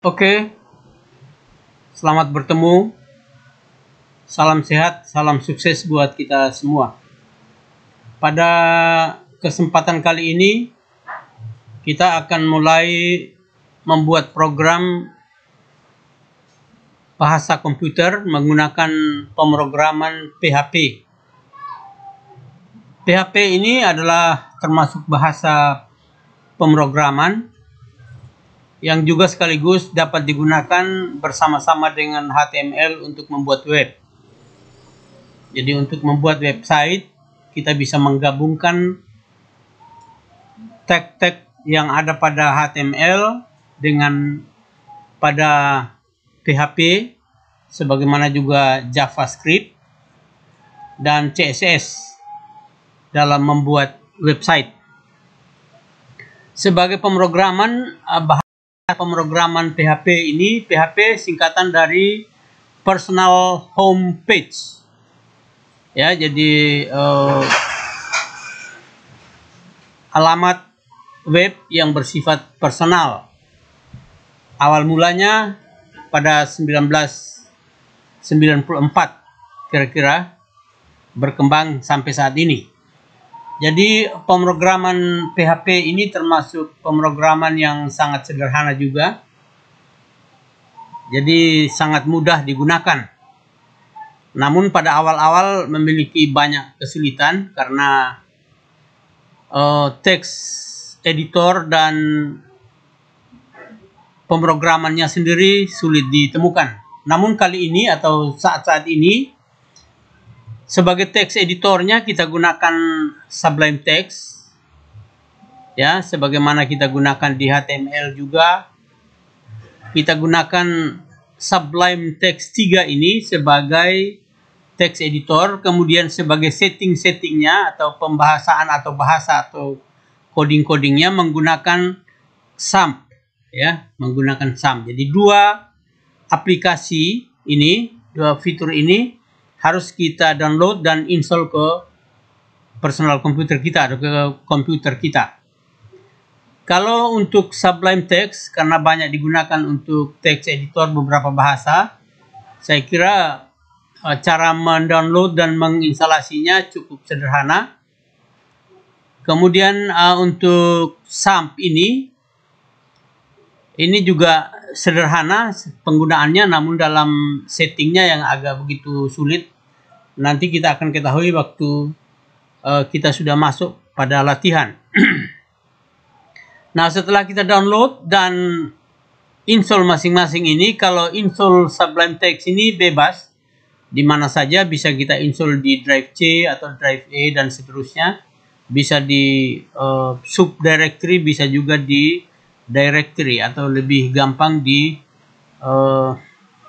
Oke, selamat bertemu. Salam sehat, salam sukses buat kita semua. Pada kesempatan kali ini, kita akan mulai membuat program bahasa komputer menggunakan pemrograman PHP. PHP ini adalah termasuk bahasa pemrograman yang juga sekaligus dapat digunakan bersama-sama dengan HTML untuk membuat web. Jadi untuk membuat website, kita bisa menggabungkan tag-tag yang ada pada HTML dengan pada PHP, sebagaimana juga JavaScript dan CSS dalam membuat website. Sebagai pemrograman, pemrograman PHP ini, PHP singkatan dari Personal Home Page. Ya, jadi alamat web yang bersifat personal. Awal mulanya pada 1994 kira-kira, berkembang sampai saat ini. Jadi pemrograman PHP ini termasuk pemrograman yang sangat sederhana juga. Jadi sangat mudah digunakan. Namun pada awal-awal memiliki banyak kesulitan karena teks editor dan pemrogramannya sendiri sulit ditemukan. Namun kali ini atau saat-saat ini, sebagai teks editornya kita gunakan Sublime Text, ya, sebagaimana kita gunakan di HTML juga. Kita gunakan Sublime Text 3 ini sebagai teks editor, kemudian sebagai setting-settingnya atau pembahasan atau bahasa atau coding-codingnya menggunakan XAMPP, ya, menggunakan XAMPP. Jadi dua aplikasi ini, dua fitur ini harus kita download dan install ke personal komputer kita atau ke komputer kita. Kalau untuk Sublime Text, karena banyak digunakan untuk text editor beberapa bahasa, saya kira cara mendownload dan menginstalasinya cukup sederhana. Kemudian untuk XAMPP ini juga sederhana penggunaannya, namun dalam settingnya yang agak begitu sulit. Nanti kita akan ketahui waktu kita sudah masuk pada latihan. Nah, setelah kita download dan install masing-masing ini, kalau install Sublime Text ini bebas, di mana saja bisa kita install di drive C atau drive E dan seterusnya. Bisa di subdirectory, bisa juga di directory atau lebih gampang di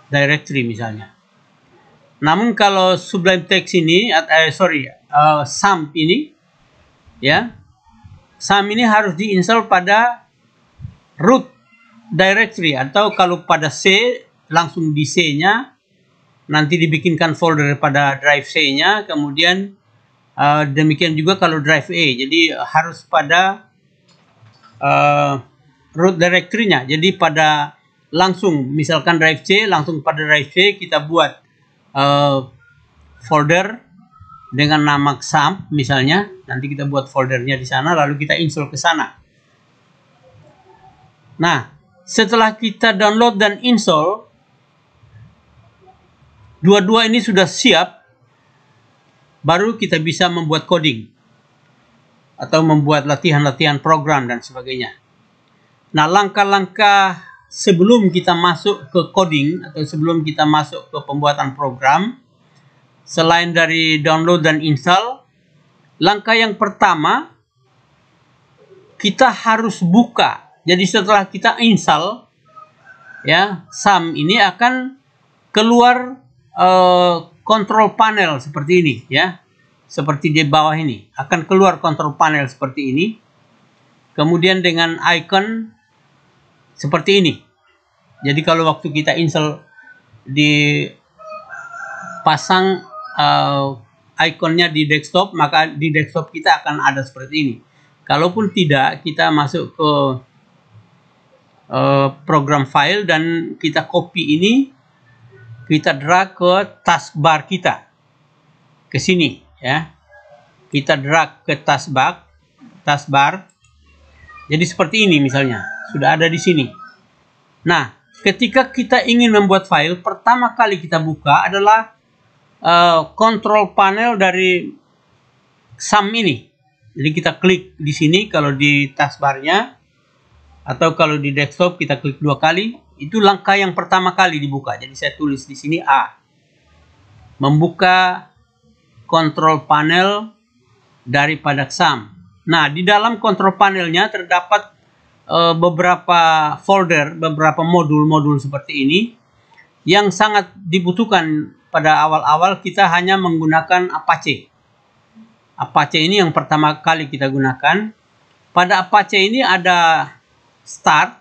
directory misalnya. Namun kalau Sublime Text ini, XAMPP ini, ya, XAMPP ini harus diinstal pada root directory, atau kalau pada C langsung di C-nya, nanti dibikinkan folder pada drive C-nya, kemudian demikian juga kalau drive E. Jadi harus pada root directory-nya. Jadi pada langsung, misalkan drive C, langsung pada drive C kita buat folder dengan nama XAMPP misalnya. Nanti kita buat foldernya di sana, lalu kita install ke sana. Nah, setelah kita download dan install, dua-dua ini sudah siap, baru kita bisa membuat coding atau membuat latihan-latihan program dan sebagainya. Nah, langkah-langkah sebelum kita masuk ke coding atau sebelum kita masuk ke pembuatan program, selain dari download dan install, langkah yang pertama kita harus buka. Jadi setelah kita install, ya, XAMPP ini akan keluar control panel seperti ini, ya, seperti di bawah ini akan keluar control panel seperti ini. Kemudian dengan icon seperti ini. Jadi kalau waktu kita install, dipasang ikonnya di desktop, maka di desktop kita akan ada seperti ini. Kalaupun tidak, kita masuk ke program file dan kita copy ini, kita drag ke taskbar kita ke sini ya. Kita drag ke taskbar. Jadi seperti ini misalnya, sudah ada di sini. Nah, ketika kita ingin membuat file, pertama kali kita buka adalah control panel dari SAM ini. Jadi kita klik di sini kalau di taskbarnya, atau kalau di desktop kita klik 2 kali. Itu langkah yang pertama kali dibuka. Jadi saya tulis di sini A. Membuka control panel daripada SAM. Nah, di dalam control panelnya terdapat beberapa folder, beberapa modul-modul seperti ini yang sangat dibutuhkan. Pada awal-awal kita hanya menggunakan Apache. Apache ini yang pertama kali kita gunakan. Pada Apache ini ada start.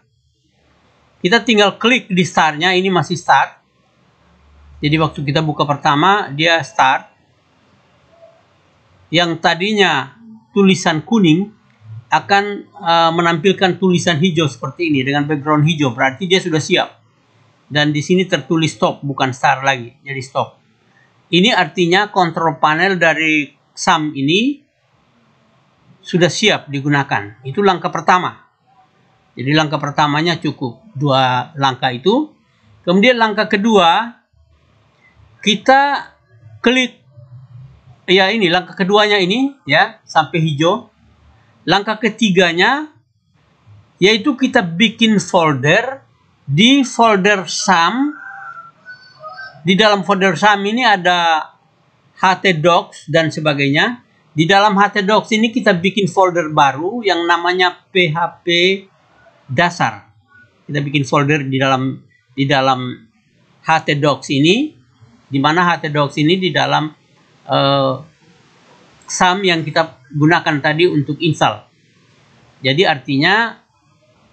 Kita tinggal klik di startnya, ini masih start. Jadi waktu kita buka pertama, dia start. Yang tadinya tulisan kuning akan menampilkan tulisan hijau seperti ini dengan background hijau, berarti dia sudah siap. Dan di sini tertulis stop, bukan start lagi, jadi stop. Ini artinya control panel dari SAM ini sudah siap digunakan. Itu langkah pertama. Jadi langkah pertamanya cukup 2 langkah itu. Kemudian langkah kedua, kita klik, ya ini langkah keduanya ini ya, sampai hijau. Langkah ketiganya yaitu kita bikin folder. Di folder SAM, di dalam folder SAM ini ada htdocs dan sebagainya. Di dalam htdocs ini kita bikin folder baru yang namanya php dasar. Kita bikin folder di dalam htdocs ini, di mana htdocs ini di dalam SAM yang kita gunakan tadi untuk install. Jadi artinya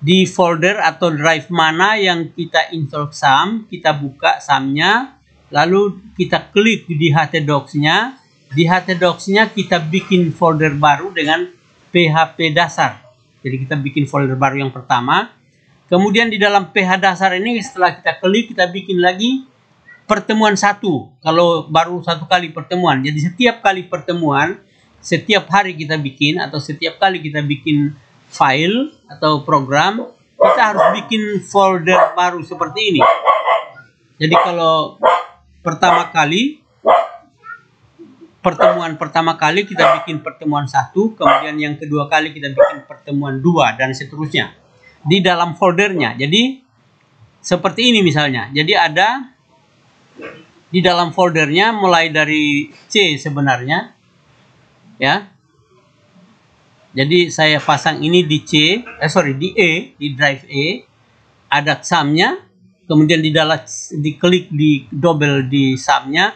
di folder atau drive mana yang kita install SAM, kita buka SAM-nya, lalu kita klik di htdocs-nya. Di htdocs-nya kita bikin folder baru dengan php dasar. Jadi kita bikin folder baru yang pertama. Kemudian di dalam PH dasar ini setelah kita klik, kita bikin lagi pertemuan 1. Kalau baru 1 kali pertemuan. Jadi setiap kali pertemuan, setiap hari kita bikin atau setiap kali kita bikin file atau program, kita harus bikin folder baru seperti ini. Jadi kalau pertemuan pertama kali kita bikin pertemuan 1, kemudian yang kedua kali kita bikin pertemuan 2 dan seterusnya di dalam foldernya. Jadi seperti ini misalnya. Jadi ada di dalam foldernya mulai dari C sebenarnya ya. Jadi saya pasang ini di di E, di drive E, ada SAM-nya, kemudian diklik di double di SAM-nya,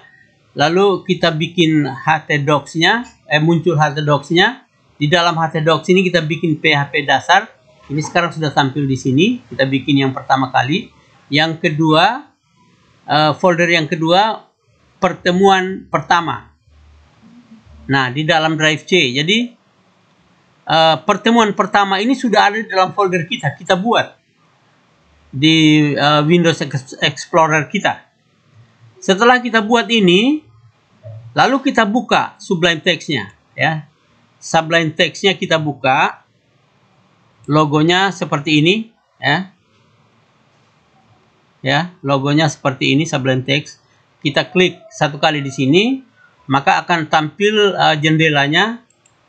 lalu kita bikin htdocs-nya, muncul htdocs-nya. Di dalam htdocs ini kita bikin php dasar. Ini sekarang sudah tampil di sini. Kita bikin yang pertama kali. Yang kedua, folder yang kedua, pertemuan pertama. Nah, di dalam drive C. Jadi pertemuan pertama ini sudah ada di dalam folder kita buat di Windows Explorer kita. Setelah kita buat ini, lalu kita buka Sublime Text-nya ya. Sublime Text-nya kita buka, logonya seperti ini ya. Ya, logonya seperti ini Sublime Text. Kita klik 1 kali di sini, maka akan tampil jendelanya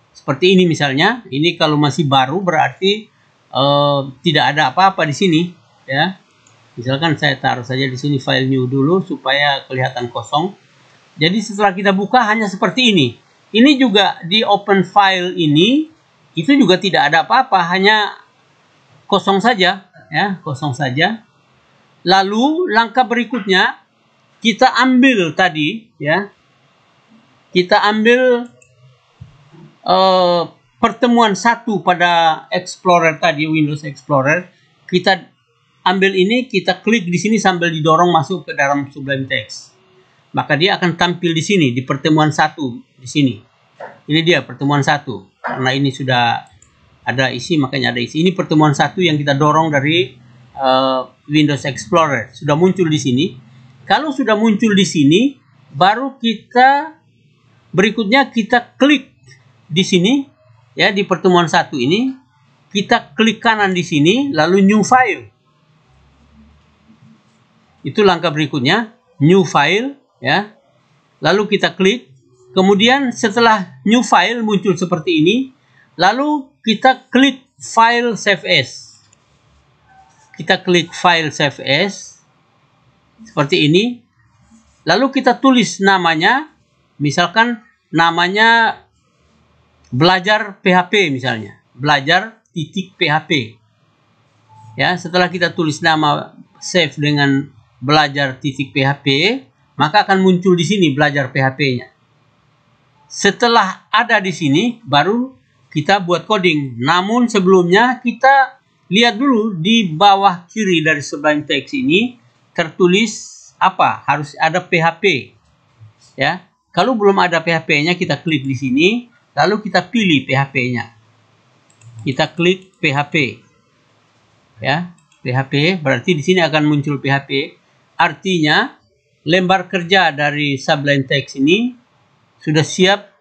seperti ini misalnya. Ini kalau masih baru berarti tidak ada apa-apa di sini ya. Misalkan saya taruh saja di sini file new dulu supaya kelihatan kosong. Jadi setelah kita buka hanya seperti ini. Ini juga di open file ini itu juga tidak ada apa-apa, hanya kosong saja ya, kosong saja. Lalu langkah berikutnya kita ambil tadi ya. Kita ambil pertemuan 1 pada Explorer tadi, Windows Explorer. Kita ambil ini, kita klik di sini sambil didorong masuk ke dalam Sublime Text. Maka dia akan tampil di sini, di pertemuan 1 di sini. Ini dia pertemuan 1. Karena ini sudah ada isi, makanya ada isi. Ini pertemuan 1 yang kita dorong dari Windows Explorer. Sudah muncul di sini. Kalau sudah muncul di sini, baru kita berikutnya kita klik di sini, ya, di pertemuan satu ini, kita klik kanan di sini, lalu New File. Itu langkah berikutnya, New File, ya. Lalu kita klik. Kemudian setelah New File muncul seperti ini, lalu kita klik File Save As. Kita klik File Save As seperti ini. Lalu kita tulis namanya, misalkan namanya belajar PHP misalnya, belajar.php. Ya, setelah kita tulis nama save dengan belajar.php, maka akan muncul di sini belajar PHP-nya. Setelah ada di sini, baru kita buat coding. Namun sebelumnya kita lihat dulu di bawah kiri dari Sublime Text ini tertulis apa? Harus ada PHP. Ya, kalau belum ada PHP-nya kita klik di sini, lalu kita pilih PHP-nya. Kita klik PHP. Ya, PHP berarti di sini akan muncul PHP. Artinya lembar kerja dari Sublime Text ini sudah siap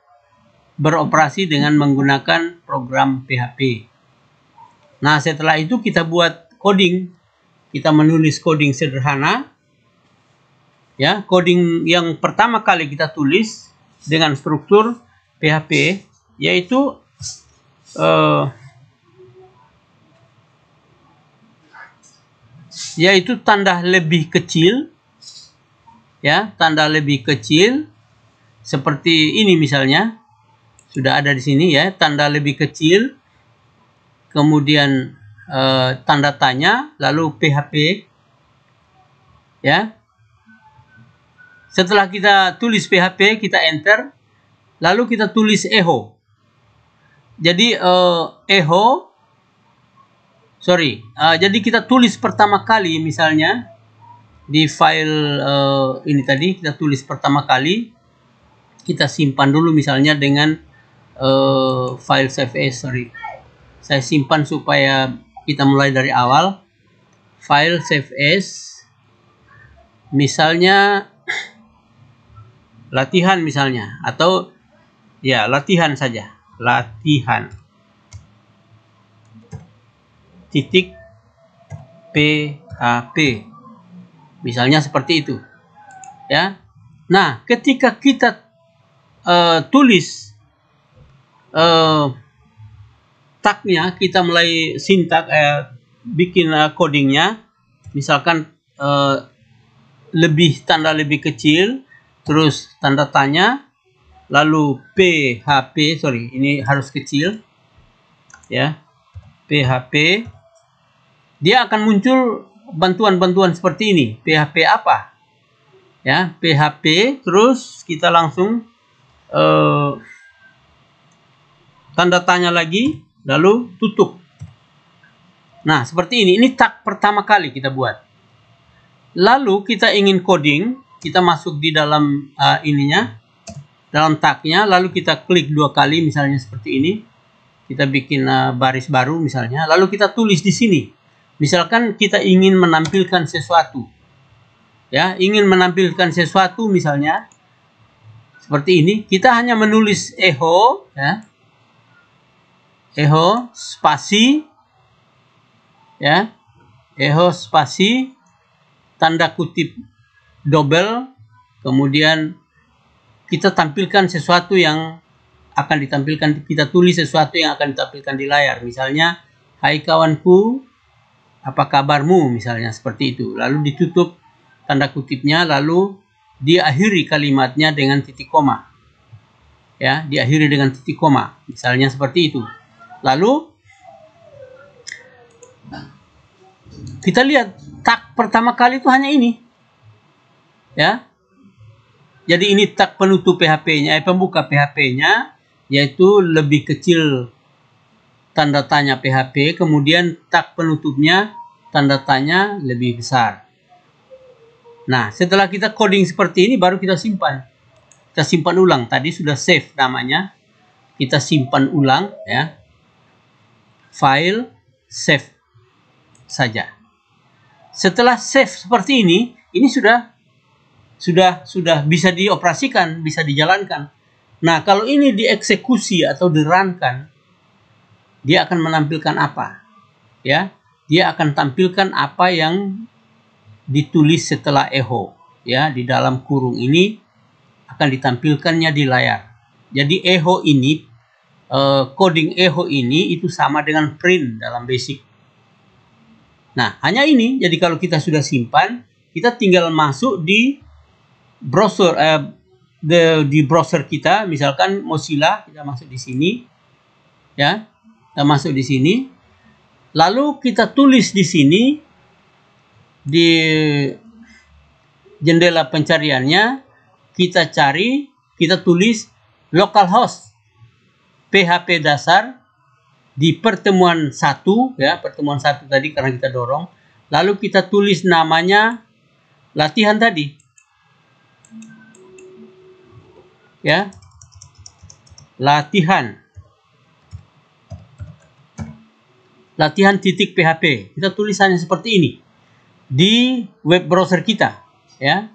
beroperasi dengan menggunakan program PHP. Nah, setelah itu kita buat coding. Kita menulis coding sederhana. Ya, coding yang pertama kali kita tulis dengan struktur PHP yaitu tanda lebih kecil. Ya, tanda lebih kecil seperti ini misalnya. Sudah ada di sini, ya, tanda lebih kecil, kemudian tanda tanya, lalu PHP. Ya. Setelah kita tulis PHP, kita enter, lalu kita tulis echo. Jadi jadi kita tulis pertama kali misalnya di file ini tadi kita tulis pertama kile, kita simpan dulu misalnya dengan file save as. Saya simpan supaya kita mulai dari awal. File save as, misalnya latihan misalnya, atau ya latihan saja, latihan titik PHP misalnya seperti itu, ya. Nah, ketika kita tulis tagnya, kita mulai bikin codingnya, misalkan tanda lebih kecil, terus tanda tanya, lalu PHP, ini harus kecil, ya, PHP, dia akan muncul bantuan-bantuan seperti ini. PHP apa? Ya, PHP, terus kita langsung tanda tanya lagi, lalu tutup. Nah, seperti ini. Ini tag pertama kali kita buat. Lalu kita ingin coding, kita masuk di dalam dalam tagnya, lalu kita klik 2 kali misalnya seperti ini. Kita bikin baris baru misalnya, lalu kita tulis di sini. Misalkan kita ingin menampilkan sesuatu. Ya, ingin menampilkan sesuatu misalnya seperti ini, kita hanya menulis echo, ya. Echo spasi, ya, echo spasi, tanda kutip double, kemudian kita tampilkan sesuatu yang akan ditampilkan, kita tulis sesuatu yang akan ditampilkan di layar. Misalnya, hai kawanku, apa kabarmu, misalnya seperti itu. Lalu ditutup tanda kutipnya, lalu diakhiri kalimatnya dengan titik koma. Ya, diakhiri dengan titik koma, misalnya seperti itu. Lalu kita lihat tag pertama kali itu hanya ini. Ya. Jadi ini tag penutup PHP-nya, pembuka PHP-nya, yaitu lebih kecil tanda tanya PHP, kemudian tag penutupnya tanda tanya lebih besar. Nah, setelah kita coding seperti ini, baru kita simpan. Kita simpan ulang. Tadi sudah save namanya. Kita simpan ulang, ya. File save saja. Setelah save seperti ini sudah bisa dioperasikan, bisa dijalankan. Nah, kalau ini dieksekusi atau dirunkan, dia akan menampilkan apa? Ya, dia akan tampilkan apa yang ditulis setelah echo. Ya, di dalam kurung ini akan ditampilkannya di layar. Jadi echo ini, coding echo ini itu sama dengan print dalam BASIC. Nah, hanya ini. Jadi kalau kita sudah simpan, kita tinggal masuk di browser, di browser kita, misalkan Mozilla, kita masuk di sini, ya, kita masuk di sini, lalu kita tulis di sini di jendela pencariannya, kita cari, kita tulis localhost PHP dasar di pertemuan 1, ya, pertemuan 1 tadi karena kita dorong, lalu kita tulis namanya latihan tadi, ya, latihan titik PHP. Kita tulisannya seperti ini di web browser kita, ya.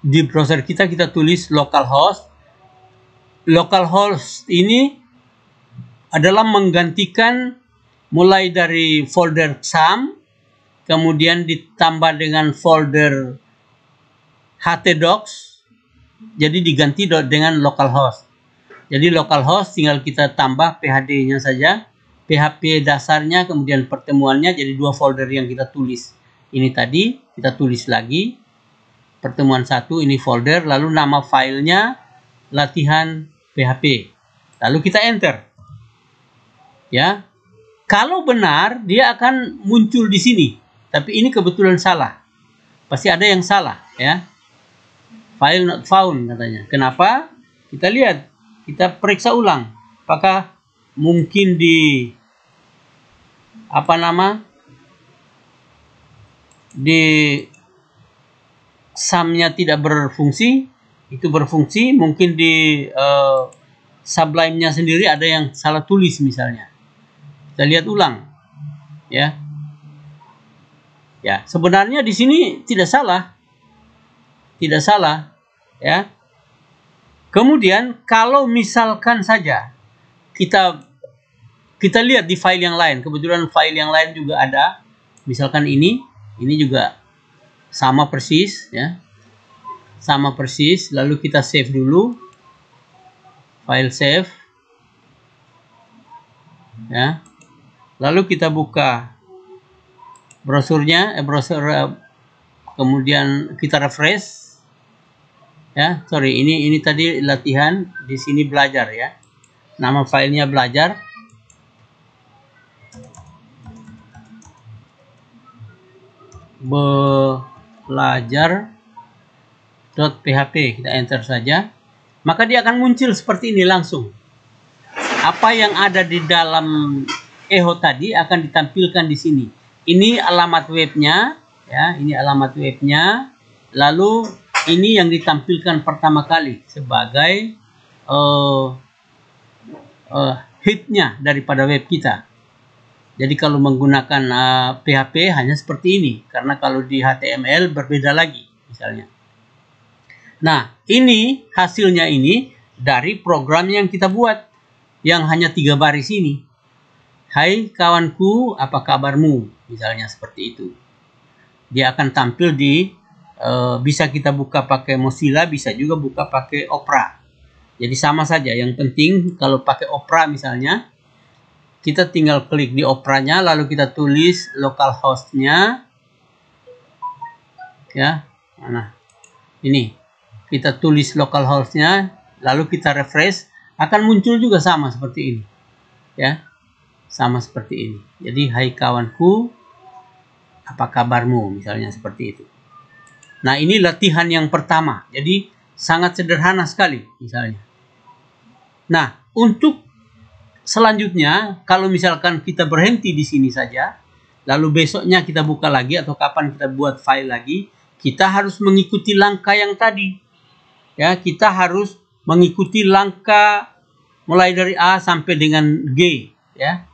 Di browser kita tulis localhost. Localhost ini adalah menggantikan mulai dari folder XAMPP, kemudian ditambah dengan folder htdocs, jadi diganti dengan localhost. Jadi localhost tinggal kita tambah phd-nya saja, PHP dasarnya, kemudian pertemuannya, jadi 2 folder yang kita tulis. Ini tadi kita tulis lagi pertemuan 1, ini folder, lalu nama filenya latihan PHP, lalu kita enter. Ya, kalau benar dia akan muncul di sini, tapi ini kebetulan salah. Pasti ada yang salah, ya. File not found katanya. Kenapa? Kita lihat, kita periksa ulang. Apakah mungkin di di SAM-nya tidak berfungsi, itu berfungsi. Mungkin di Sublime-nya sendiri ada yang salah tulis misalnya. Kita lihat ulang, ya. Ya, sebenarnya di sini tidak salah, ya. Kemudian kalau misalkan saja kita lihat di file yang lain, kebetulan file yang lain juga ada, misalkan ini juga sama persis, ya, sama persis. Lalu kita save dulu, file save, ya. Lalu kita buka browsernya, kemudian kita refresh, ya. Sorry, ini tadi latihan, di sini belajar, ya. Nama filenya belajar. Belajar.php, kita enter saja, maka dia akan muncul seperti ini langsung. Apa yang ada di dalam echo tadi akan ditampilkan di sini. Ini alamat webnya, ya, ini alamat webnya. Lalu ini yang ditampilkan pertama kali sebagai hitnya daripada web kita. Jadi kalau menggunakan PHP hanya seperti ini, karena kalau di HTML berbeda lagi misalnya. Nah, ini hasilnya ini dari program yang kita buat, yang hanya 3 baris ini. Hai kawanku, apa kabarmu? Misalnya seperti itu. Dia akan tampil di, bisa kita buka pakai Mozilla, bisa juga buka pakai Opera. Jadi sama saja, yang penting kalau pakai Opera misalnya, kita tinggal klik di Opera-nya, lalu kita tulis localhost-nya. Ya, mana? Ini. Kita tulis localhost-nya, lalu kita refresh, akan muncul juga sama seperti ini. Ya. Sama seperti ini. Jadi, hai kawanku, apa kabarmu? Misalnya seperti itu. Nah, ini latihan yang pertama. Jadi, sangat sederhana sekali misalnya. Nah, untuk selanjutnya, kalau misalkan kita berhenti di sini saja, lalu besoknya kita buka lagi atau kapan kita buat file lagi, kita harus mengikuti langkah yang tadi. Ya, kita harus mengikuti langkah mulai dari A sampai dengan G, ya.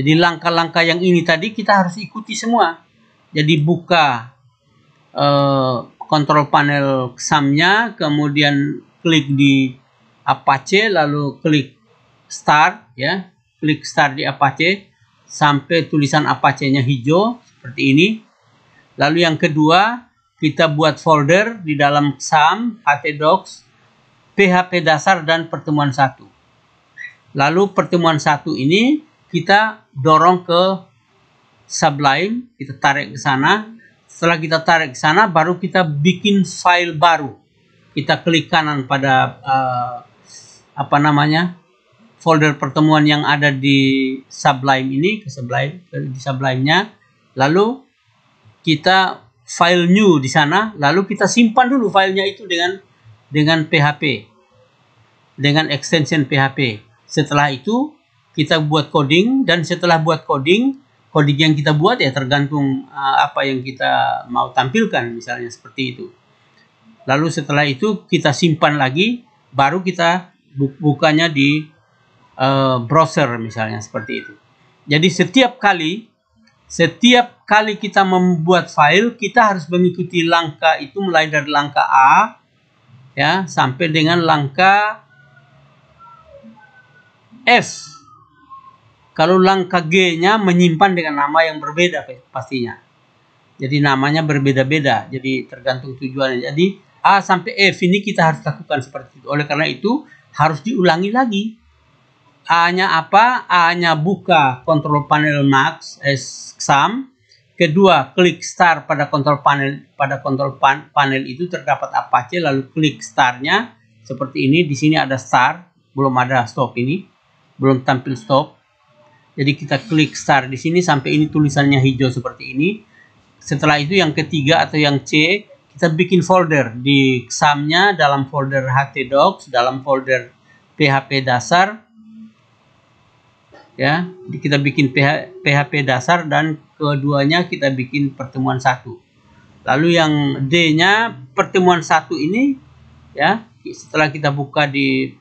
Jadi langkah-langkah yang ini tadi kita harus ikuti semua. Jadi buka kontrol panel XAML-nya, kemudian klik di Apache, lalu klik Start, ya, klik Start di Apache sampai tulisan Apache-nya hijau seperti ini. Lalu yang kedua, kita buat folder di dalam XAML, htdocs, PHP dasar dan pertemuan 1. Lalu pertemuan 1 ini kita dorong ke Sublime, kita tarik ke sana. Setelah kita tarik ke sana, baru kita bikin file baru. Kita klik kanan pada folder pertemuan yang ada di Sublime ini, ke Sublime, di Sublime-nya. Lalu kita file new di sana, lalu kita simpan dulu filenya itu dengan PHP, dengan extension PHP. Setelah itu kita buat coding, dan setelah buat coding yang kita buat ya tergantung apa yang kita mau tampilkan, misalnya seperti itu. Lalu setelah itu kita simpan lagi, baru kita bukanya di browser misalnya seperti itu. Jadi setiap kali kita membuat file, kita harus mengikuti langkah itu, mulai dari langkah A ya sampai dengan langkah F. Kalau langkah G-nya menyimpan dengan nama yang berbeda pastinya. Jadi namanya berbeda-beda. Jadi tergantung tujuannya. Jadi A sampai F ini kita harus lakukan seperti itu. Oleh karena itu harus diulangi lagi. A-nya apa? A-nya buka control panel Max XAML. Kedua, klik Start pada control panel. Pada control panel itu terdapat Apache, lalu klik Start-nya seperti ini. Di sini ada Start, belum ada Stop ini. Belum tampil Stop. Jadi kita klik Start di sini sampai ini tulisannya hijau seperti ini. Setelah itu yang ketiga atau yang C, kita bikin folder di XAML-nya dalam folder htdocs, dalam folder PHP dasar. Ya, kita bikin PHP dasar, dan keduanya kita bikin pertemuan 1. Lalu yang D-nya pertemuan 1 ini ya, setelah kita buka di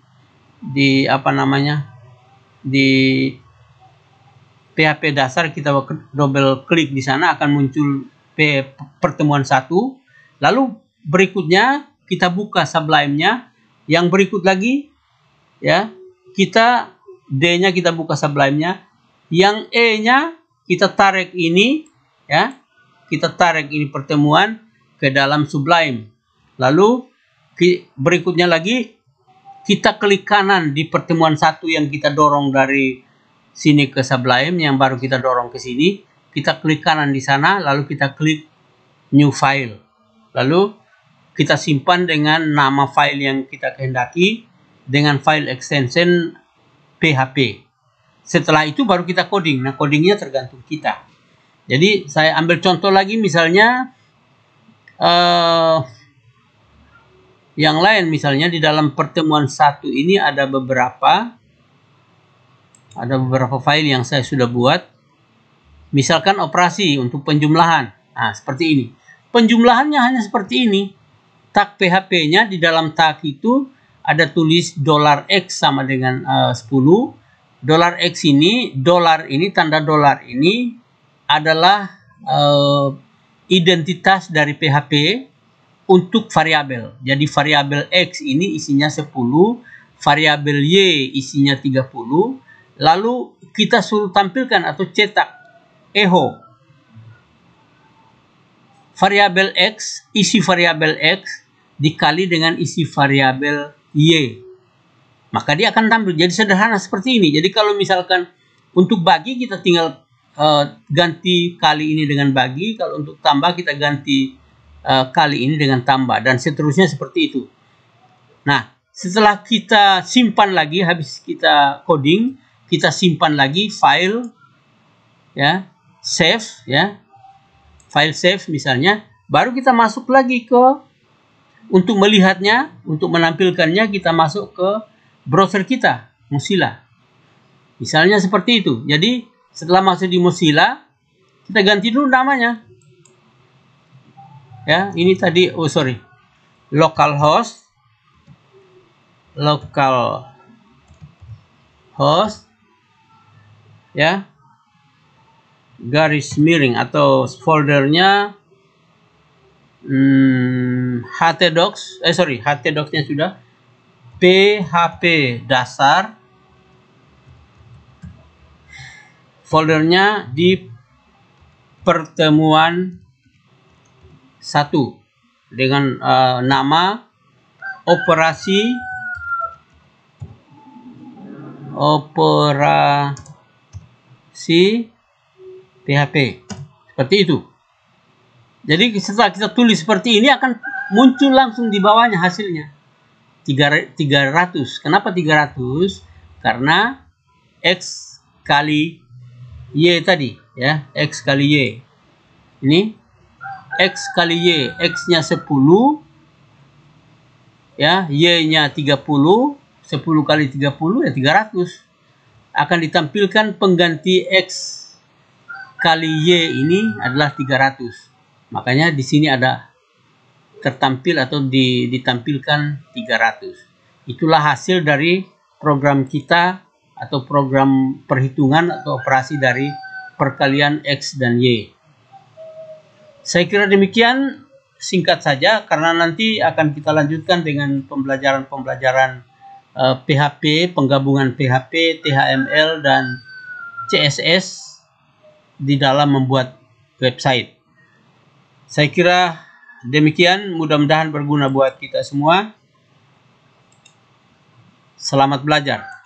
PHP dasar, kita double klik di sana akan muncul pertemuan 1. Lalu berikutnya kita buka Sublime-nya. Yang berikut lagi ya, kita D-nya kita buka Sublime-nya. Yang E-nya kita tarik ini ya. Kita tarik ini pertemuan ke dalam Sublime. Lalu berikutnya lagi kita klik kanan di pertemuan 1 yang kita dorong dari sini ke Sublime, yang baru kita dorong ke sini. Kita klik kanan di sana, lalu kita klik new file. Lalu kita simpan dengan nama file yang kita kehendaki dengan file extension PHP. Setelah itu baru kita coding. Nah, codingnya tergantung kita. Jadi saya ambil contoh lagi, misalnya yang lain, misalnya di dalam pertemuan 1 ini ada beberapa file yang saya sudah buat. Misalkan operasi untuk penjumlahan. Nah, seperti ini. Penjumlahannya hanya seperti ini. Tag PHP-nya di dalam tag itu ada tulis $X sama dengan 10. $X ini, tanda dolar ini adalah identitas dari PHP untuk variabel. Jadi variabel X ini isinya 10, variabel Y isinya 30. Lalu kita suruh tampilkan atau cetak echo variabel X, isi variabel X dikali dengan isi variabel Y. Maka dia akan tampil. Jadi sederhana seperti ini. Jadi kalau misalkan untuk bagi, kita tinggal ganti kali ini dengan bagi. Kalau untuk tambah, kita ganti kali ini dengan tambah. Dan seterusnya seperti itu. Nah, setelah kita simpan lagi, habis kita coding, kita simpan lagi file ya, save ya, file save misalnya, baru kita masuk lagi untuk melihatnya, untuk menampilkannya, kita masuk ke browser kita Mozilla, misalnya seperti itu. Jadi setelah masuk di Mozilla, kita ganti dulu namanya ya. Ini tadi localhost ya, garis miring atau foldernya htdocs, htdocs-nya sudah, PHP dasar, foldernya di pertemuan 1 dengan nama operasi PHP, seperti itu. Jadi setelah kita tulis seperti ini akan muncul langsung di bawahnya hasilnya 300. Kenapa 300? Karena X kali Y tadi, ya, X kali Y. Ini X kali Y, X-nya 10, ya, Y-nya 30, 10 kali 30 ya 300. Akan ditampilkan pengganti X kali Y ini adalah 300. Makanya di sini ada tertampil atau ditampilkan 300. Itulah hasil dari program kita atau program perhitungan atau operasi dari perkalian X dan Y. Saya kira demikian, singkat saja karena nanti akan kita lanjutkan dengan pembelajaran PHP, penggabungan PHP, THML, dan CSS di dalam membuat website. Saya kira demikian, mudah-mudahan berguna buat kita semua. Selamat belajar.